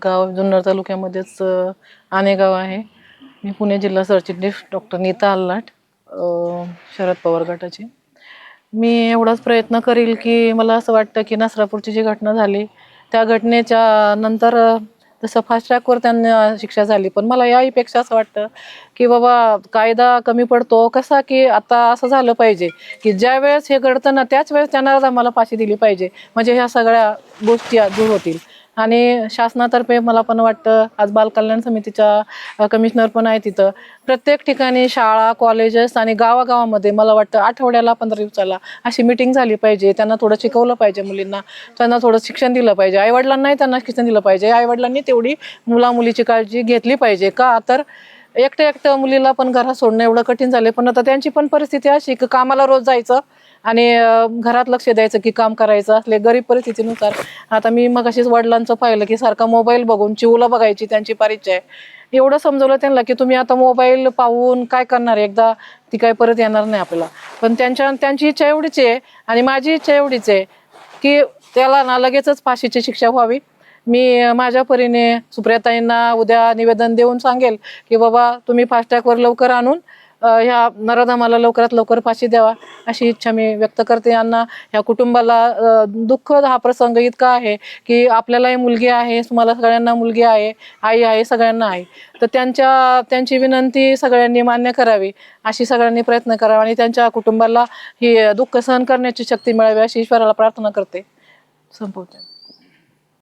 गाव जुन्नर तालुक्यामध्येच आनेगाव आहे. मी पुणे जिल्हा सरचिटणीस डॉक्टर नीता अल्लाट, शरद पवार गटाची. मी एवढाच प्रयत्न करील की मला असं वाटतं की नसरापूरची जी घटना झाली त्या घटनेच्या नंतर तसं फास्ट ट्रॅकवर त्यांना शिक्षा झाली, पण मला याहीपेक्षा असं वाटतं की बाबा कायदा कमी पडतो कसा, की आता असं झालं पाहिजे की ज्या वेळेस हे घडतं ना त्याच वेळेस त्यांना आम्हाला फाशी दिली पाहिजे, म्हणजे ह्या सगळ्या गोष्टी दूर होतील. आणि शासनातर्फे मला पण वाटतं, आज बालकल्याण समितीच्या कमिशनर पण आहे तिथं, प्रत्येक ठिकाणी शाळा कॉलेजेस आणि गावागावामध्ये मला वाटतं आठवड्याला 15 दिवसाला अशी मीटिंग झाली पाहिजे. त्यांना थोडं शिकवलं पाहिजे, मुलींना त्यांना थोडं शिक्षण दिलं पाहिजे. आईवडिलांनाही त्यांना शिक्षण दिलं पाहिजे. आईवडिलांनी तेवढी मुलीची काळजी घेतली पाहिजे. का तर एकटं मुलीला पण घरात सोडणं एवढं कठीण झाले, पण आता त्यांची पण परिस्थिती अशी की कामाला रोज जायचं आणि घरात लक्ष द्यायचं की काम करायचं असले गरीब परिस्थितीनुसार. आता मी मगाशीच वडिलांचं पाहिलं की सारखा मोबाईल बघून चिवला बघायची त्यांची फार इच्छा आहे. एवढं समजवलं त्यांना की तुम्ही आता मोबाईल पाहून काय करणार, एकदा ती काय परत येणार नाही आपल्याला. पण त्यांची इच्छा एवढीच आहे आणि माझी इच्छा एवढीच आहे की त्याला ना लगेचच फाशीची शिक्षा व्हावी. मी माझ्या परीने सुप्रियाताईंना उद्या निवेदन देऊन सांगेल की बाबा तुम्ही फास्ट ट्रॅकवर लवकर आणून ह्या नराधमाला लवकरात लवकर फाशी द्यावा, अशी इच्छा मी व्यक्त करते. यांना ह्या कुटुंबाला दुःखद हा प्रसंग इतका आहे की आपल्यालाही मुलगी आहे, तुम्हाला सगळ्यांना मुलगी आहे, आई आहे, सगळ्यांना आहे. तर त्यांची विनंती सगळ्यांनी मान्य करावी, अशी सगळ्यांनी प्रयत्न करावा आणि त्यांच्या कुटुंबाला ही दुःख सहन करण्याची शक्ती मिळावी अशी ईश्वराला प्रार्थना करते. संपवते.